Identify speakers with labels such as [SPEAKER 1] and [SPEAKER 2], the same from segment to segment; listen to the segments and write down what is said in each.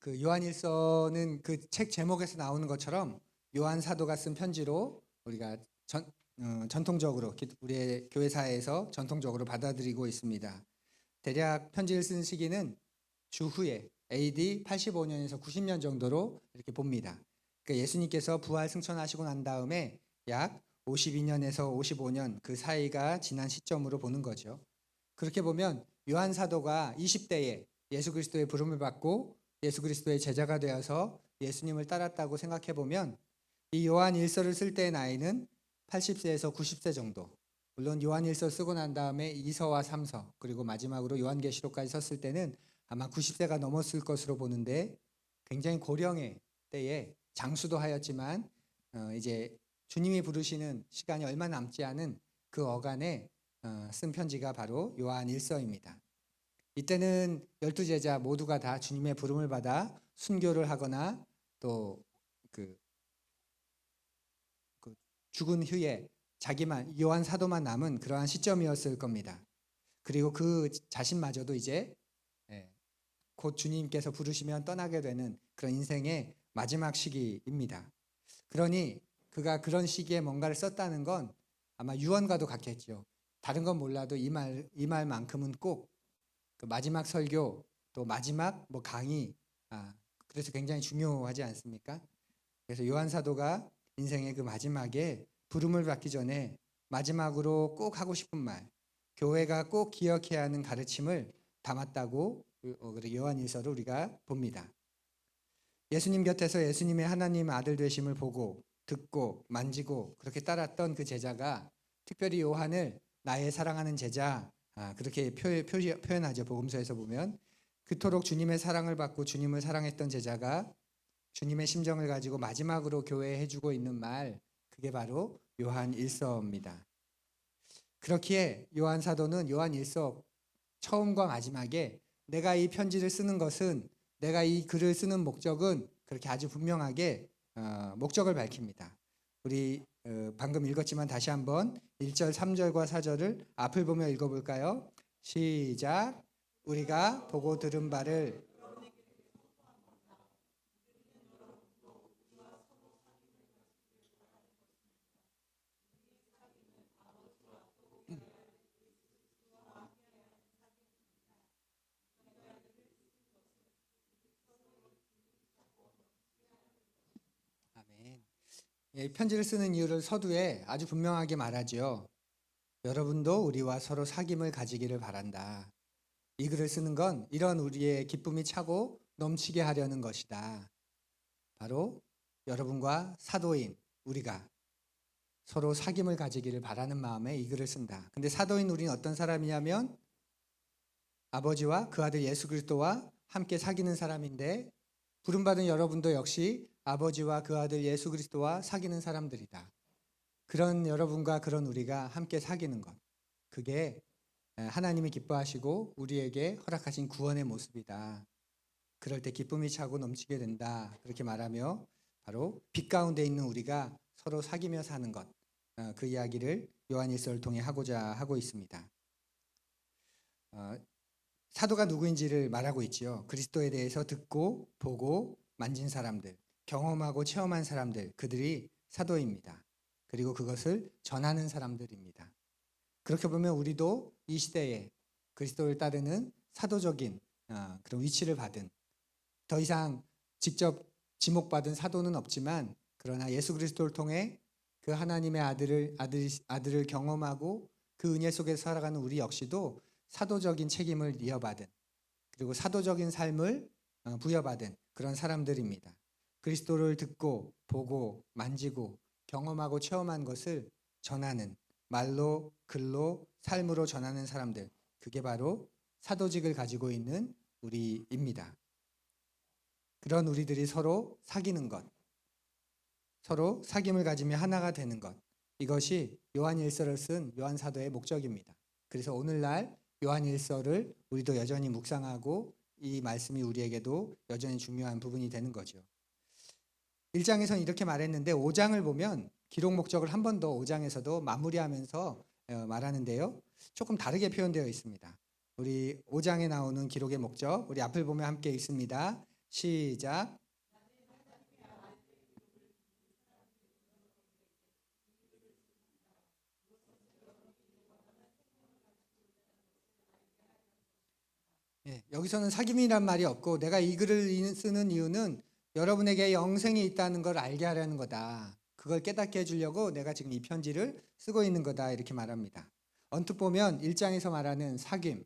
[SPEAKER 1] 그 요한일서는 그 책 제목에서 나오는 것처럼 요한 사도가 쓴 편지로 우리가 전통적으로 우리의 교회사에서 전통적으로 받아들이고 있습니다. 대략 편지를 쓴 시기는 주후에 AD 85년에서 90년 정도로 이렇게 봅니다. 그러니까 예수님께서 부활 승천하시고 난 다음에 약 52년에서 55년 그 사이가 지난 시점으로 보는 거죠. 그렇게 보면 요한 사도가 20대에 예수 그리스도의 부름을 받고 예수 그리스도의 제자가 되어서 예수님을 따랐다고 생각해 보면 이 요한 일서를 쓸 때의 나이는 80세에서 90세 정도. 물론 요한 일서 쓰고 난 다음에 2서와 3서 그리고 마지막으로 요한계시록까지 썼을 때는 아마 90세가 넘었을 것으로 보는데 굉장히 고령의 때에 장수도 하였지만 이제 주님이 부르시는 시간이 얼마 남지 않은 그 어간에 쓴 편지가 바로 요한 일서입니다. 이때는 12제자 모두가 다 주님의 부름을 받아 순교를 하거나 또 그 죽은 후에 자기만 요한 사도만 남은 그러한 시점이었을 겁니다. 그리고 그 자신마저도 이제 곧 주님께서 부르시면 떠나게 되는 그런 인생의 마지막 시기입니다. 그러니 그가 그런 시기에 뭔가를 썼다는 건 아마 유언과도 같겠죠. 다른 건 몰라도 이 말만큼은 꼭 그 마지막 설교 또 마지막 뭐 강의 그래서 굉장히 중요하지 않습니까? 그래서 요한 사도가 인생의 그 마지막에 부름을 받기 전에 마지막으로 꼭 하고 싶은 말, 교회가 꼭 기억해야 하는 가르침을 담았다고 요한일서를 우리가 봅니다. 예수님 곁에서 예수님의 하나님 아들 되심을 보고 듣고 만지고 그렇게 따랐던 그 제자가 특별히 요한을 나의 사랑하는 제자 그렇게 표현하죠. 복음서에서 보면 그토록 주님의 사랑을 받고 주님을 사랑했던 제자가 주님의 심정을 가지고 마지막으로 교회에 해주고 있는 말 그게 바로 요한 일서입니다. 그렇기에 요한 사도는 요한 일서 처음과 마지막에 내가 이 편지를 쓰는 것은 내가 이 글을 쓰는 목적은 그렇게 아주 분명하게 목적을 밝힙니다. 우리 방금 읽었지만 다시 한번 1절, 3절과 4절을 앞을 보며 읽어볼까요? 시작. 우리가 보고 들은 바를 아멘. 편지를 쓰는 이유를 서두에 아주 분명하게 말하지요. 여러분도 우리와 서로 사귐을 가지기를 바란다. 이 글을 쓰는 건 이런 우리의 기쁨이 차고 넘치게 하려는 것이다. 바로 여러분과 사도인 우리가 서로 사귐을 가지기를 바라는 마음에 이 글을 쓴다. 근데 사도인 우리는 어떤 사람이냐면 아버지와 그 아들 예수 그리스도와 함께 사귀는 사람인데 부름받은 여러분도 역시 아버지와 그 아들 예수 그리스도와 사귀는 사람들이다. 그런 여러분과 그런 우리가 함께 사귀는 것. 그게 하나님이 기뻐하시고 우리에게 허락하신 구원의 모습이다. 그럴 때 기쁨이 차고 넘치게 된다. 그렇게 말하며 바로 빛 가운데 있는 우리가 서로 사귀며 사는 것. 그 이야기를 요한일서를 통해 하고자 하고 있습니다. 사도가 누구인지를 말하고 있지요. 그리스도에 대해서 듣고 보고 만진 사람들, 경험하고 체험한 사람들, 그들이 사도입니다. 그리고 그것을 전하는 사람들입니다. 그렇게 보면 우리도 이 시대에 그리스도를 따르는 사도적인 그런 위치를 받은 더 이상 직접 지목받은 사도는 없지만 그러나 예수 그리스도를 통해 그 하나님의 아들을 경험하고 그 은혜 속에서 살아가는 우리 역시도 사도적인 책임을 이어받은 그리고 사도적인 삶을 부여받은 그런 사람들입니다. 그리스도를 듣고 보고 만지고 경험하고 체험한 것을 전하는 말로 글로 삶으로 전하는 사람들 그게 바로 사도직을 가지고 있는 우리입니다. 그런 우리들이 서로 사귀는 것 서로 사귐을 가지며 하나가 되는 것 이것이 요한일서를 쓴 요한사도의 목적입니다. 그래서 오늘날 요한일서를 우리도 여전히 묵상하고 이 말씀이 우리에게도 여전히 중요한 부분이 되는 거죠. 1장에서는 이렇게 말했는데 5장을 보면 기록 목적을 한 번 더 5장에서도 마무리하면서 말하는데요. 조금 다르게 표현되어 있습니다. 우리 5장에 나오는 기록의 목적 우리 앞을 보면 함께 읽습니다. 시작. 예, 여기서는 사귐이란 말이 없고 내가 이 글을 쓰는 이유는 여러분에게 영생이 있다는 걸 알게 하려는 거다. 그걸 깨닫게 해주려고 내가 지금 이 편지를 쓰고 있는 거다. 이렇게 말합니다. 언뜻 보면 1장에서 말하는 사귐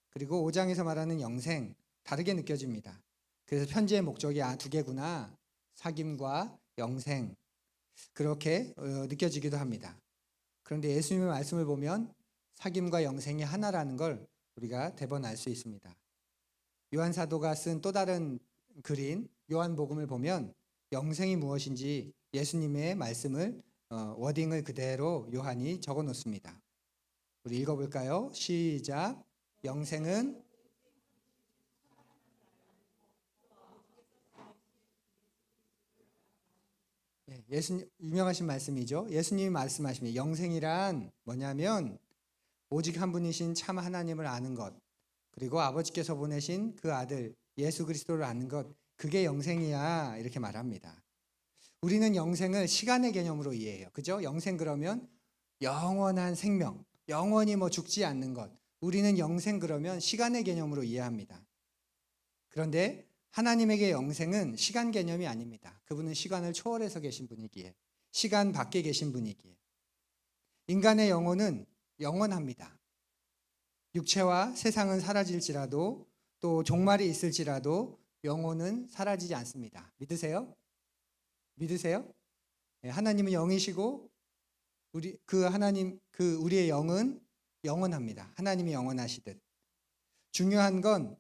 [SPEAKER 1] 그리고 5장에서 말하는 영생 다르게 느껴집니다. 그래서 편지의 목적이 두 개구나. 사귐과 영생 그렇게 느껴지기도 합니다. 그런데 예수님의 말씀을 보면 사귐과 영생이 하나라는 걸 우리가 대번 알 수 있습니다. 요한 사도가 쓴 또 다른 글인 요한복음을 보면 영생이 무엇인지 예수님의 말씀을 워딩을 그대로 요한이 적어 놓습니다. 우리 읽어볼까요? 시작. 영생은 예수님 유명하신 말씀이죠. 예수님이 말씀하십니다. 영생이란 뭐냐면 오직 한 분이신 참 하나님을 아는 것 그리고 아버지께서 보내신 그 아들 예수 그리스도를 아는 것 그게 영생이야 이렇게 말합니다. 우리는 영생을 시간의 개념으로 이해해요. 그죠? 영생 그러면 영원한 생명, 영원히 죽지 않는 것. 우리는 영생 그러면 시간의 개념으로 이해합니다. 그런데 하나님에게 영생은 시간 개념이 아닙니다. 그분은 시간을 초월해서 계신 분이기에 시간 밖에 계신 분이기에 인간의 영혼은 영원합니다. 육체와 세상은 사라질지라도 또 종말이 있을지라도 영혼은 사라지지 않습니다. 믿으세요? 믿으세요? 하나님은 영이시고 우리의 영은 영원합니다. 하나님이 영원하시듯. 중요한 건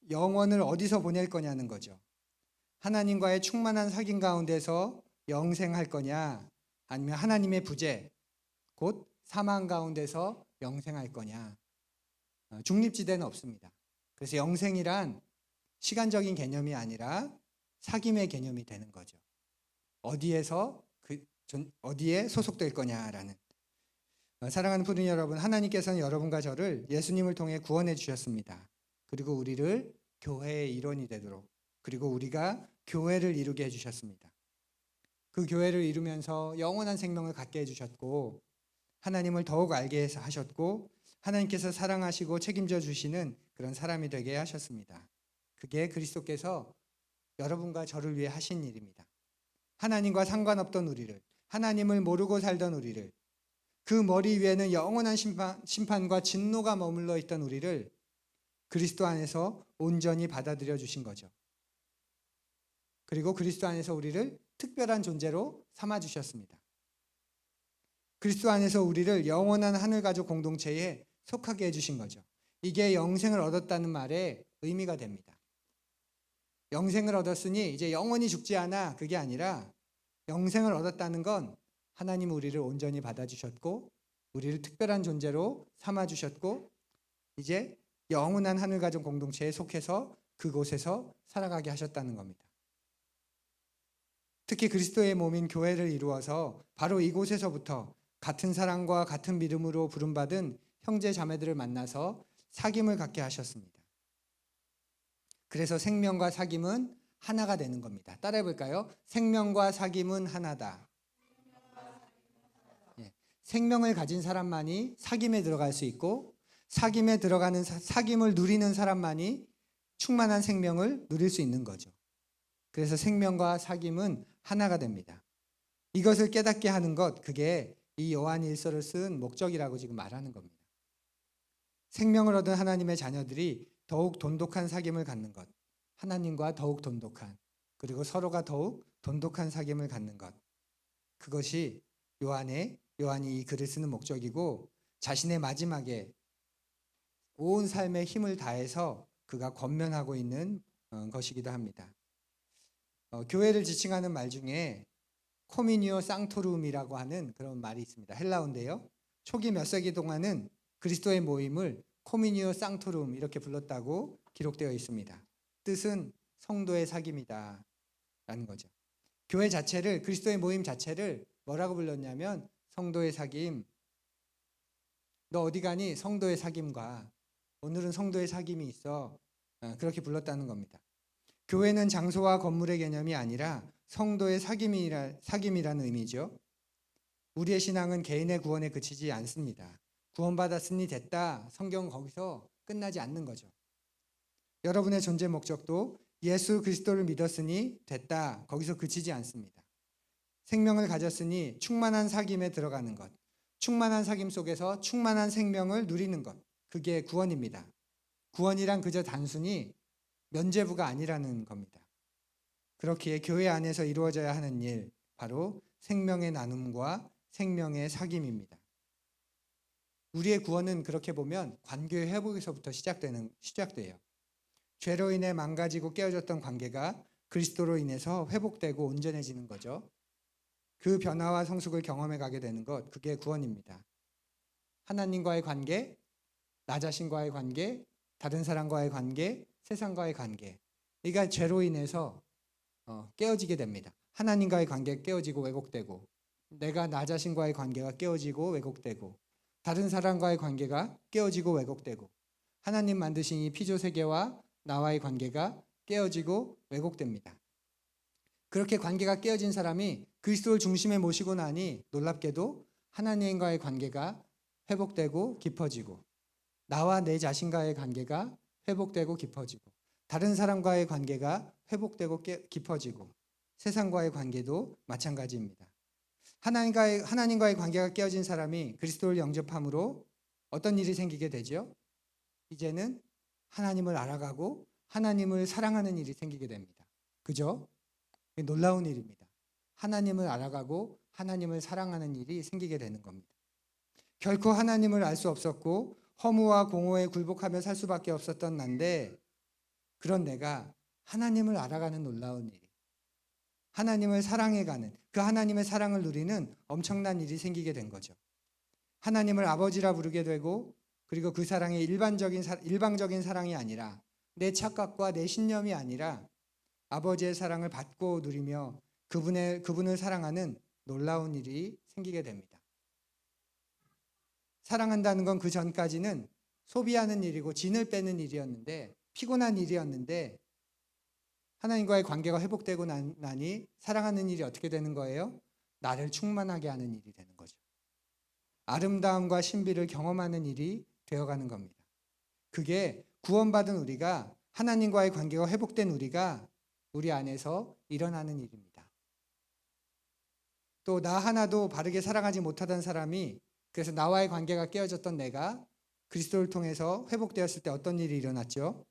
[SPEAKER 1] 영혼을 어디서 보낼 거냐는 거죠. 하나님과의 충만한 사귐 가운데서 영생할 거냐 아니면 하나님의 부재 곧 사망 가운데서 영생할 거냐. 중립지대는 없습니다. 그래서 영생이란 시간적인 개념이 아니라 사귐의 개념이 되는 거죠. 어디에 소속될 거냐라는. 사랑하는 푸른 여러분, 하나님께서는 여러분과 저를 예수님을 통해 구원해 주셨습니다. 그리고 우리를 교회의 일원이 되도록 그리고 우리가 교회를 이루게 해주셨습니다. 그 교회를 이루면서 영원한 생명을 갖게 해주셨고 하나님을 더욱 알게 하셨고 하나님께서 사랑하시고 책임져 주시는 그런 사람이 되게 하셨습니다. 그게 그리스도께서 여러분과 저를 위해 하신 일입니다. 하나님과 상관없던 우리를 하나님을 모르고 살던 우리를 그 머리 위에는 영원한 심판과 진노가 머물러 있던 우리를 그리스도 안에서 온전히 받아들여 주신 거죠. 그리고 그리스도 안에서 우리를 특별한 존재로 삼아 주셨습니다. 그리스도 안에서 우리를 영원한 하늘가족 공동체에 속하게 해주신 거죠. 이게 영생을 얻었다는 말에 의미가 됩니다. 영생을 얻었으니 이제 영원히 죽지 않아 그게 아니라 영생을 얻었다는 건 하나님 우리를 온전히 받아주셨고 우리를 특별한 존재로 삼아주셨고 이제 영원한 하늘가족 공동체에 속해서 그곳에서 살아가게 하셨다는 겁니다. 특히 그리스도의 몸인 교회를 이루어서 바로 이곳에서부터 같은 사랑과 같은 믿음으로 부름받은 형제 자매들을 만나서 사귐을 갖게 하셨습니다. 그래서 생명과 사귐은 하나가 되는 겁니다. 따라해 볼까요? 생명과 사귐은 하나다. 생명을 가진 사람만이 사귐에 들어갈 수 있고 사귐에 들어가는 사귐을 누리는 사람만이 충만한 생명을 누릴 수 있는 거죠. 그래서 생명과 사귐은 하나가 됩니다. 이것을 깨닫게 하는 것 그게 이 요한일서를 쓴 목적이라고 지금 말하는 겁니다. 생명을 얻은 하나님의 자녀들이 더욱 돈독한 사귐을 갖는 것 하나님과 더욱 돈독한 그리고 서로가 더욱 돈독한 사귐을 갖는 것 그것이 요한이 이 글을 쓰는 목적이고 자신의 마지막에 온 삶의 힘을 다해서 그가 권면하고 있는 것이기도 합니다. 교회를 지칭하는 말 중에 코미니오 쌍토룸이라고 하는 그런 말이 있습니다. 헬라어인데요. 초기 몇 세기 동안은 그리스도의 모임을 코미니오 쌍토룸 이렇게 불렀다고 기록되어 있습니다. 뜻은 성도의 사귐이다 라는 거죠. 교회 자체를 그리스도의 모임 자체를 뭐라고 불렀냐면 성도의 사귐. 너 어디 가니? 성도의 사귐과 오늘은 성도의 사귐이 있어. 그렇게 불렀다는 겁니다. 교회는 장소와 건물의 개념이 아니라 성도의 사귐이라는 의미죠. 우리의 신앙은 개인의 구원에 그치지 않습니다. 구원받았으니 됐다. 성경은 거기서 끝나지 않는 거죠. 여러분의 존재 목적도 예수 그리스도를 믿었으니 됐다. 거기서 그치지 않습니다. 생명을 가졌으니 충만한 사귐에 들어가는 것, 충만한 사귐 속에서 충만한 생명을 누리는 것, 그게 구원입니다. 구원이란 그저 단순히 면죄부가 아니라는 겁니다. 그렇기에 교회 안에서 이루어져야 하는 일, 바로 생명의 나눔과 생명의 사귐입니다. 우리의 구원은 그렇게 보면 관계의 회복에서부터 시작돼요. 죄로 인해 망가지고 깨어졌던 관계가 그리스도로 인해서 회복되고 온전해지는 거죠. 그 변화와 성숙을 경험해 가게 되는 것, 그게 구원입니다. 하나님과의 관계, 나 자신과의 관계, 다른 사람과의 관계, 세상과의 관계. 그러니까 죄로 인해서 깨어지게 됩니다. 하나님과의 관계가 깨어지고 왜곡되고, 내가 나 자신과의 관계가 깨어지고 왜곡되고, 다른 사람과의 관계가 깨어지고 왜곡되고, 하나님 만드신 이 피조 세계와 나와의 관계가 깨어지고 왜곡됩니다. 그렇게 관계가 깨어진 사람이 그리스도를 중심에 모시고 나니 놀랍게도 하나님과의 관계가 회복되고 깊어지고, 나와 내 자신과의 관계가 회복되고 깊어지고, 다른 사람과의 관계가 회복되고 깊어지고, 세상과의 관계도 마찬가지입니다. 하나님과의 관계가 깨어진 사람이 그리스도를 영접함으로 어떤 일이 생기게 되죠? 이제는 하나님을 알아가고 하나님을 사랑하는 일이 생기게 됩니다. 그죠? 놀라운 일입니다. 하나님을 알아가고 하나님을 사랑하는 일이 생기게 되는 겁니다. 결코 하나님을 알 수 없었고 허무와 공허에 굴복하며 살 수밖에 없었던 난데, 그런 내가 하나님을 알아가는 놀라운 일이, 하나님을 사랑해가는, 그 하나님의 사랑을 누리는 엄청난 일이 생기게 된 거죠. 하나님을 아버지라 부르게 되고, 그리고 그 사랑이 일방적인 사랑이 아니라, 내 착각과 내 신념이 아니라 아버지의 사랑을 받고 누리며 그분을 사랑하는 놀라운 일이 생기게 됩니다. 사랑한다는 건 그 전까지는 소비하는 일이고 진을 빼는 일이었는데, 피곤한 일이었는데, 하나님과의 관계가 회복되고 나니 사랑하는 일이 어떻게 되는 거예요? 나를 충만하게 하는 일이 되는 거죠. 아름다움과 신비를 경험하는 일이 되어가는 겁니다. 그게 구원받은 우리가, 하나님과의 관계가 회복된 우리가 우리 안에서 일어나는 일입니다. 또 나 하나도 바르게 살아가지 못하던 사람이, 그래서 나와의 관계가 깨어졌던 내가 그리스도를 통해서 회복되었을 때 어떤 일이 일어났죠?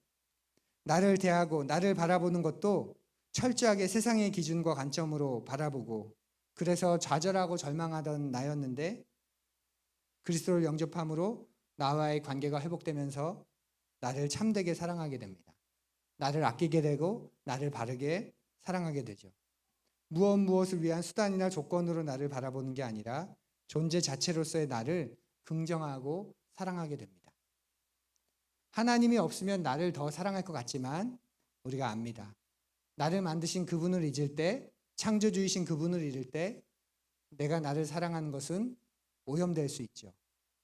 [SPEAKER 1] 나를 대하고 나를 바라보는 것도 철저하게 세상의 기준과 관점으로 바라보고, 그래서 좌절하고 절망하던 나였는데 그리스도를 영접함으로 나와의 관계가 회복되면서 나를 참되게 사랑하게 됩니다. 나를 아끼게 되고 나를 바르게 사랑하게 되죠. 무엇을 위한 수단이나 조건으로 나를 바라보는 게 아니라 존재 자체로서의 나를 긍정하고 사랑하게 됩니다. 하나님이 없으면 나를 더 사랑할 것 같지만 우리가 압니다. 나를 만드신 그분을 잊을 때, 창조주이신 그분을 잃을 때 내가 나를 사랑하는 것은 오염될 수 있죠.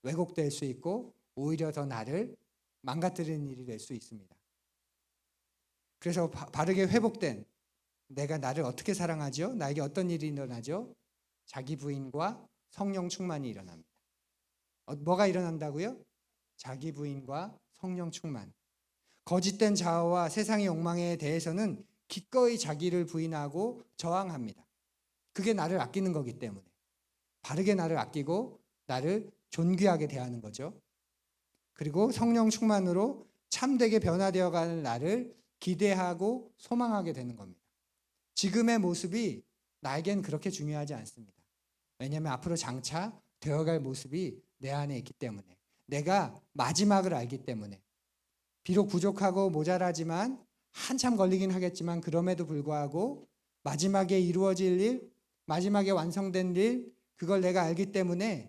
[SPEAKER 1] 왜곡될 수 있고 오히려 더 나를 망가뜨리는 일이 될 수 있습니다. 그래서 바르게 회복된 내가 나를 어떻게 사랑하죠? 나에게 어떤 일이 일어나죠? 자기 부인과 성령 충만이 일어납니다. 뭐가 일어난다고요? 자기 부인과 성령 충만. 거짓된 자아와 세상의 욕망에 대해서는 기꺼이 자기를 부인하고 저항합니다. 그게 나를 아끼는 거기 때문에. 바르게 나를 아끼고 나를 존귀하게 대하는 거죠. 그리고 성령 충만으로 참되게 변화되어가는 나를 기대하고 소망하게 되는 겁니다. 지금의 모습이 나에겐 그렇게 중요하지 않습니다. 왜냐하면 앞으로 장차 되어갈 모습이 내 안에 있기 때문에, 내가 마지막을 알기 때문에, 비록 부족하고 모자라지만 한참 걸리긴 하겠지만 그럼에도 불구하고 마지막에 이루어질 일, 마지막에 완성된 일, 그걸 내가 알기 때문에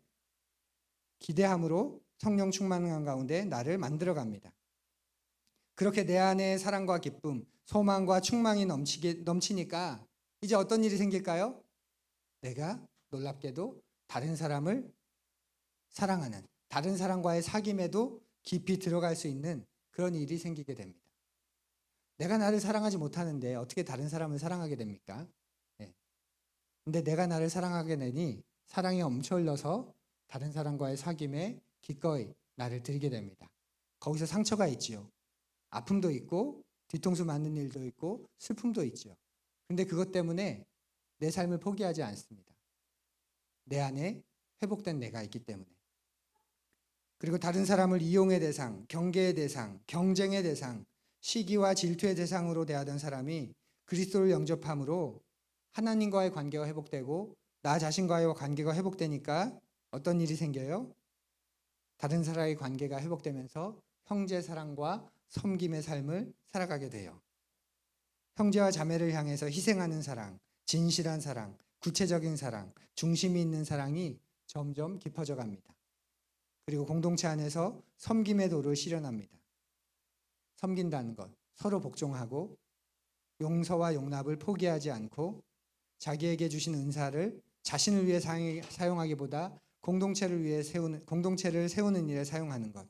[SPEAKER 1] 기대함으로 성령 충만한 가운데 나를 만들어갑니다. 그렇게 내 안에 사랑과 기쁨, 소망과 충만이 넘치니까 이제 어떤 일이 생길까요? 내가 놀랍게도 다른 사람을 사랑하는, 다른 사람과의 사귐에도 깊이 들어갈 수 있는 그런 일이 생기게 됩니다. 내가 나를 사랑하지 못하는데 어떻게 다른 사람을 사랑하게 됩니까? 예. 근데 내가 나를 사랑하게 되니 사랑이 엄청 흘러서 다른 사람과의 사귐에 기꺼이 나를 드리게 됩니다. 거기서 상처가 있지요. 아픔도 있고 뒤통수 맞는 일도 있고 슬픔도 있죠. 근데 그것 때문에 내 삶을 포기하지 않습니다. 내 안에 회복된 내가 있기 때문에. 그리고 다른 사람을 이용의 대상, 경계의 대상, 경쟁의 대상, 시기와 질투의 대상으로 대하던 사람이 그리스도를 영접함으로 하나님과의 관계가 회복되고 나 자신과의 관계가 회복되니까 어떤 일이 생겨요? 다른 사람의 관계가 회복되면서 형제 사랑과 섬김의 삶을 살아가게 돼요. 형제와 자매를 향해서 희생하는 사랑, 진실한 사랑, 구체적인 사랑, 중심이 있는 사랑이 점점 깊어져 갑니다. 그리고 공동체 안에서 섬김의 도를 실현합니다. 섬긴다는 것, 서로 복종하고 용서와 용납을 포기하지 않고 자기에게 주신 은사를 자신을 위해 사용하기보다 공동체를 세우는 일에 사용하는 것.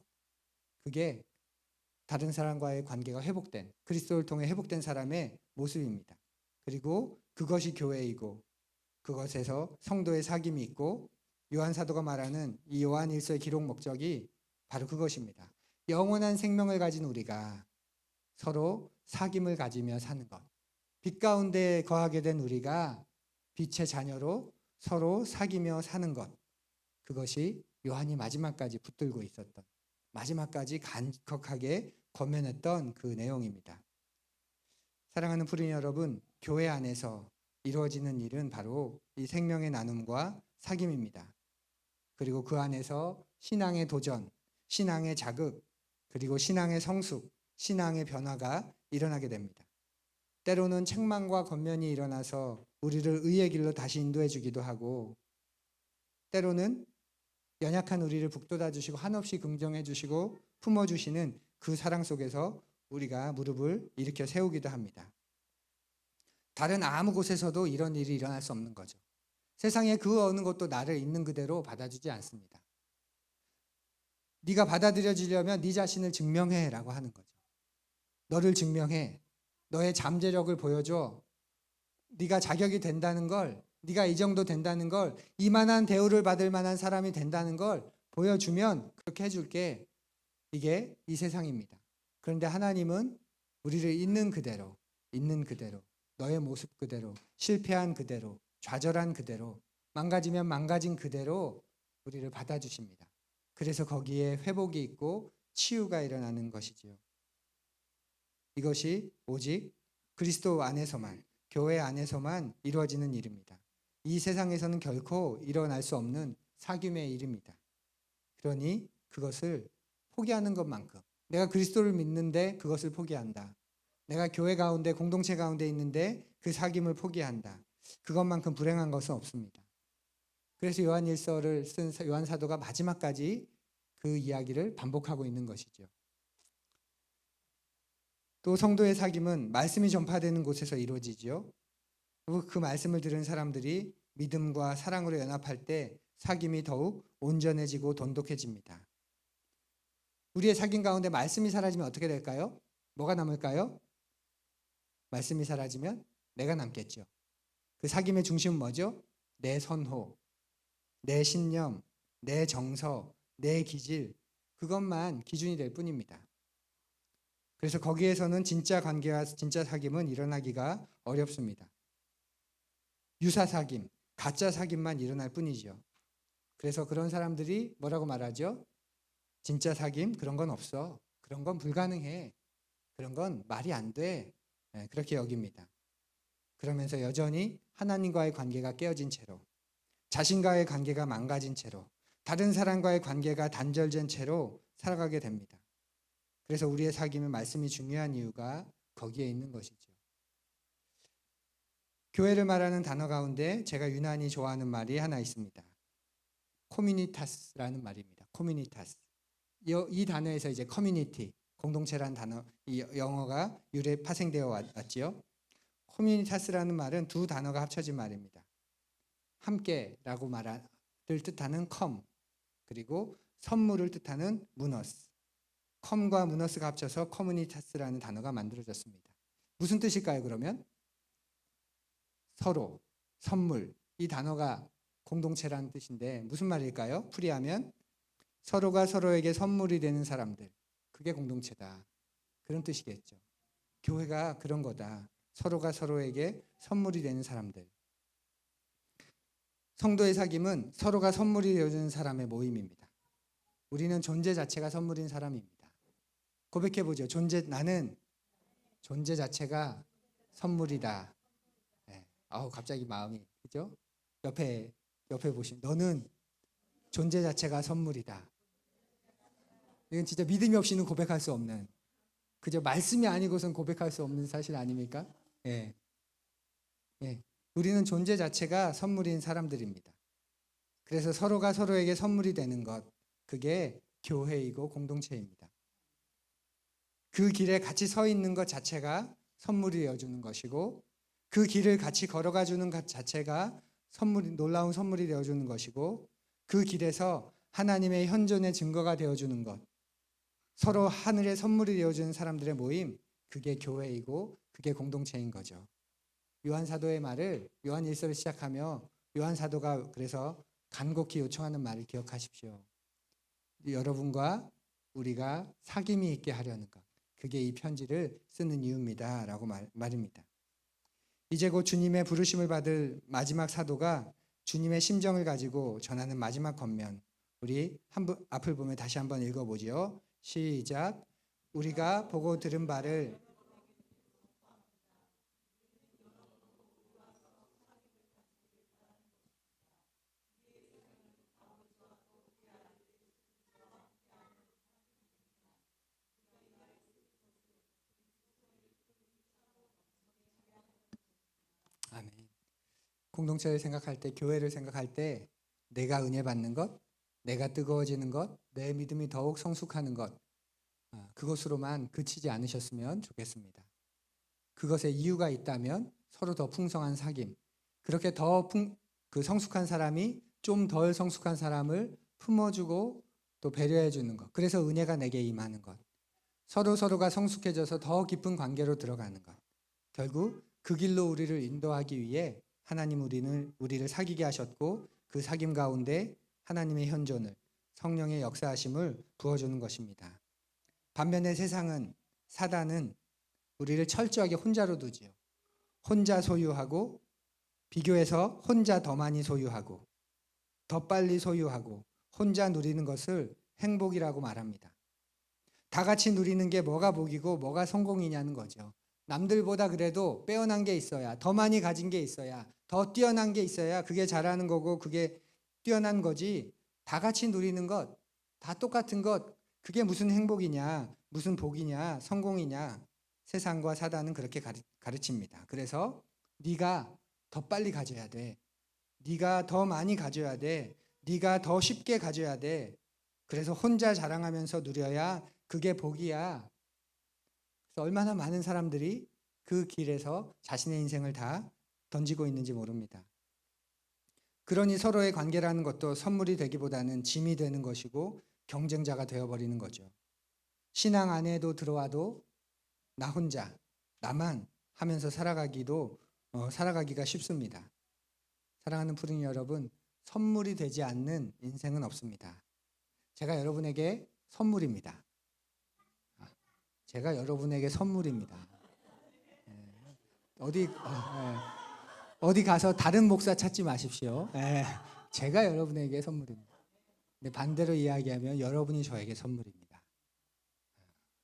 [SPEAKER 1] 그게 다른 사람과의 관계가 회복된, 그리스도를 통해 회복된 사람의 모습입니다. 그리고 그것이 교회이고 그것에서 성도의 사귐이 있고 요한 사도가 말하는 이 요한일서의 기록 목적이 바로 그것입니다. 영원한 생명을 가진 우리가 서로 사귐을 가지며 사는 것. 빛 가운데 거하게 된 우리가 빛의 자녀로 서로 사귀며 사는 것. 그것이 요한이 마지막까지 붙들고 있었던, 마지막까지 간곡하게 권면했던 그 내용입니다. 사랑하는 푸른 여러분, 교회 안에서 이루어지는 일은 바로 이 생명의 나눔과 사귐입니다. 그리고 그 안에서 신앙의 도전, 신앙의 자극, 그리고 신앙의 성숙, 신앙의 변화가 일어나게 됩니다. 때로는 책망과 권면이 일어나서 우리를 의의 길로 다시 인도해 주기도 하고, 때로는 연약한 우리를 북돋아 주시고 한없이 긍정해 주시고 품어 주시는 그 사랑 속에서 우리가 무릎을 일으켜 세우기도 합니다. 다른 아무 곳에서도 이런 일이 일어날 수 없는 거죠. 세상에 그 어느 것도 나를 있는 그대로 받아주지 않습니다. 네가 받아들여지려면 네 자신을 증명해라고 하는 거죠. 너를 증명해. 너의 잠재력을 보여줘. 네가 자격이 된다는 걸, 네가 이 정도 된다는 걸, 이만한 대우를 받을 만한 사람이 된다는 걸 보여주면 그렇게 해줄게. 이게 이 세상입니다. 그런데 하나님은 우리를 있는 그대로, 너의 모습 그대로, 실패한 그대로, 좌절한 그대로, 망가지면 망가진 그대로 우리를 받아주십니다. 그래서 거기에 회복이 있고 치유가 일어나는 것이지요. 이것이 오직 그리스도 안에서만, 교회 안에서만 이루어지는 일입니다. 이 세상에서는 결코 일어날 수 없는 사귐의 일입니다. 그러니 그것을 포기하는 것만큼, 내가 그리스도를 믿는데 그것을 포기한다. 내가 교회 가운데, 공동체 가운데 있는데 그 사귐을 포기한다. 그것만큼 불행한 것은 없습니다. 그래서 요한일서를 쓴 요한 사도가 마지막까지 그 이야기를 반복하고 있는 것이죠. 또 성도의 사귐은 말씀이 전파되는 곳에서 이루어지죠. 그리고 그 말씀을 들은 사람들이 믿음과 사랑으로 연합할 때 사귐이 더욱 온전해지고 돈독해집니다. 우리의 사귐 가운데 말씀이 사라지면 어떻게 될까요? 뭐가 남을까요? 말씀이 사라지면 내가 남겠죠. 그 사귐의 중심은 뭐죠? 내 선호, 내 신념, 내 정서, 내 기질, 그것만 기준이 될 뿐입니다. 그래서 거기에서는 진짜 관계와 진짜 사귐은 일어나기가 어렵습니다. 유사 사귐, 가짜 사귐만 일어날 뿐이죠. 그래서 그런 사람들이 뭐라고 말하죠? 진짜 사귐 그런 건 없어. 그런 건 불가능해. 그런 건 말이 안 돼. 그렇게 여깁니다. 그러면서 여전히 하나님과의 관계가 깨어진 채로, 자신과의 관계가 망가진 채로, 다른 사람과의 관계가 단절된 채로 살아가게 됩니다. 그래서 우리의 사귐은 말씀이 중요한 이유가 거기에 있는 것이죠. 교회를 말하는 단어 가운데 제가 유난히 좋아하는 말이 하나 있습니다. 코미니타스라는 말입니다. 코미니타스. 이 단어에서 이제 커뮤니티, 공동체라는 단어, 이 영어가 파생되어 왔지요. 코미니타스라는 말은 두 단어가 합쳐진 말입니다. 함께라고 말을 뜻하는 컴, 그리고 선물을 뜻하는 무너스. 컴과 무너스가 합쳐서 커뮤니타스라는 단어가 만들어졌습니다. 무슨 뜻일까요, 그러면? 서로, 선물, 이 단어가 공동체라는 뜻인데 무슨 말일까요? 풀이하면 서로가 서로에게 선물이 되는 사람들, 그게 공동체다, 그런 뜻이겠죠. 교회가 그런 거다. 서로가 서로에게 선물이 되는 사람들. 성도의 사귐은 서로가 선물이 되어주는 사람의 모임입니다. 우리는 존재 자체가 선물인 사람입니다. 고백해보죠. 나는 존재 자체가 선물이다. 네. 갑자기 마음이, 그죠? 옆에 보시면 너는 존재 자체가 선물이다. 이건 진짜 믿음이 없이는 고백할 수 없는, 그저 말씀이 아니고선 고백할 수 없는 사실 아닙니까? 예. 예. 우리는 존재 자체가 선물인 사람들입니다. 그래서 서로가 서로에게 선물이 되는 것, 그게 교회이고 공동체입니다. 그 길에 같이 서 있는 것 자체가 선물이 되어주는 것이고, 그 길을 같이 걸어가 주는 것 자체가 놀라운 선물이 되어주는 것이고, 그 길에서 하나님의 현존의 증거가 되어주는 것, 서로 하늘의 선물이 되어주는 사람들의 모임, 그게 교회이고 그게 공동체인 거죠. 요한 사도의 말을, 요한 1서를 시작하며 요한 사도가 그래서 간곡히 요청하는 말을 기억하십시오. 여러분과 우리가 사귐이 있게 하려는 것, 그게 이 편지를 쓰는 이유입니다 라고 말입니다. 이제 곧 주님의 부르심을 받을 마지막 사도가 주님의 심정을 가지고 전하는 마지막 권면, 우리 앞을 보면 다시 한번 읽어보죠. 시작. 우리가 보고 들은 바를 아멘. 공동체를 생각할 때, 교회를 생각할 때 내가 은혜 받는 것, 내가 뜨거워지는 것, 내 믿음이 더욱 성숙하는 것, 그것으로만 그치지 않으셨으면 좋겠습니다. 그것에 이유가 있다면 서로 더 풍성한 사귐, 그렇게 그 성숙한 사람이 좀 덜 성숙한 사람을 품어주고 또 배려해 주는 것, 그래서 은혜가 내게 임하는 것, 서로가 성숙해져서 더 깊은 관계로 들어가는 것, 결국 그 길로 우리를 인도하기 위해 하나님 우리를 사귀게 하셨고, 그 사귐 가운데 하나님의 현존을, 성령의 역사하심을 부어주는 것입니다. 반면에 사단은 우리를 철저하게 혼자로 두지요. 혼자 소유하고, 비교해서 혼자 더 많이 소유하고, 더 빨리 소유하고, 혼자 누리는 것을 행복이라고 말합니다. 다 같이 누리는 게 뭐가 복이고 뭐가 성공이냐는 거죠. 남들보다 그래도 빼어난 게 있어야, 더 많이 가진 게 있어야, 더 뛰어난 게 있어야 그게 잘하는 거고 그게 뛰어난 거지. 다 같이 누리는 것, 다 똑같은 것, 그게 무슨 행복이냐, 무슨 복이냐, 성공이냐. 세상과 사단은 그렇게 가르칩니다. 그래서 네가 더 빨리 가져야 돼. 네가 더 많이 가져야 돼. 네가 더 쉽게 가져야 돼. 그래서 혼자 자랑하면서 누려야 그게 복이야. 그래서 얼마나 많은 사람들이 그 길에서 자신의 인생을 다 던지고 있는지 모릅니다. 그러니 서로의 관계라는 것도 선물이 되기보다는 짐이 되는 것이고 경쟁자가 되어버리는 거죠. 신앙 안에도 들어와도 나 혼자, 나만 하면서 살아가기가 쉽습니다. 사랑하는 푸른 여러분, 선물이 되지 않는 인생은 없습니다. 제가 여러분에게 선물입니다. 제가 여러분에게 선물입니다. 어디 가서 다른 목사 찾지 마십시오. 제가 여러분에게 선물입니다. 근데 반대로 이야기하면 여러분이 저에게 선물입니다.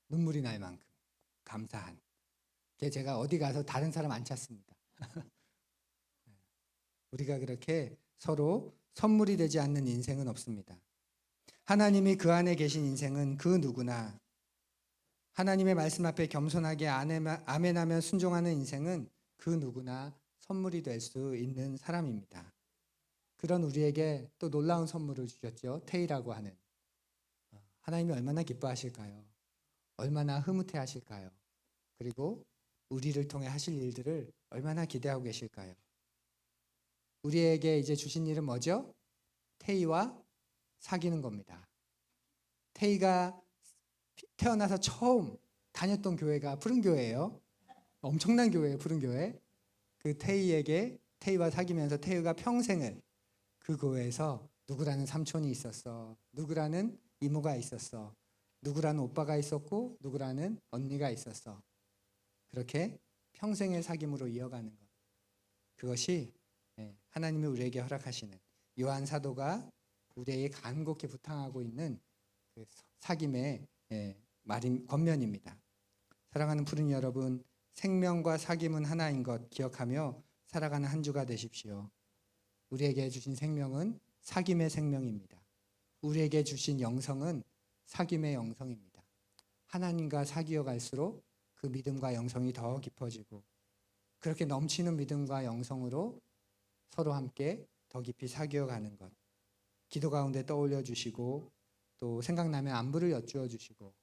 [SPEAKER 1] 눈물이 날 만큼 감사한. 제가 어디 가서 다른 사람 안 찾습니다. 우리가 그렇게 서로 선물이 되지 않는 인생은 없습니다. 하나님이 그 안에 계신 인생은 그 누구나, 하나님의 말씀 앞에 겸손하게 아멘하며 순종하는 인생은 그 누구나 선물이 될 수 있는 사람입니다. 그런 우리에게 또 놀라운 선물을 주셨죠. 태이라고 하는. 하나님이 얼마나 기뻐하실까요? 얼마나 흐뭇해 하실까요? 그리고 우리를 통해 하실 일들을 얼마나 기대하고 계실까요? 우리에게 이제 주신 일은 뭐죠? 태이와 사귀는 겁니다. 태이가 태어나서 처음 다녔던 교회가 푸른 교회예요. 엄청난 교회예요. 푸른 교회. 그 태희와 사귀면서 태희가 평생을 그 교회에서 누구라는 삼촌이 있었어, 누구라는 이모가 있었어, 누구라는 오빠가 있었고 누구라는 언니가 있었어. 그렇게 평생의 사귐으로 이어가는 것. 그것이 하나님이 우리에게 허락하시는, 요한 사도가 우리에게 간곡히 부탁하고 있는 그 사귐의 권면입니다. 사랑하는 푸른 여러분, 생명과 사귐은 하나인 것 기억하며 살아가는 한 주가 되십시오. 우리에게 주신 생명은 사귐의 생명입니다. 우리에게 주신 영성은 사귐의 영성입니다. 하나님과 사귀어 갈수록 그 믿음과 영성이 더 깊어지고, 그렇게 넘치는 믿음과 영성으로 서로 함께 더 깊이 사귀어 가는 것. 기도 가운데 떠올려 주시고, 또 생각나면 안부를 여쭈어 주시고,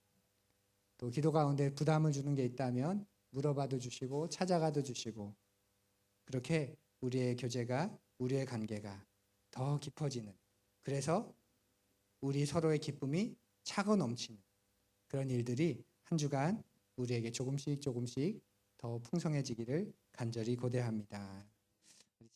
[SPEAKER 1] 또 기도 가운데 부담을 주는 게 있다면 물어봐도 주시고 찾아가도 주시고, 그렇게 우리의 교제가, 우리의 관계가 더 깊어지는, 그래서 우리 서로의 기쁨이 차고 넘치는 그런 일들이 한 주간 우리에게 조금씩 더 풍성해지기를 간절히 고대합니다.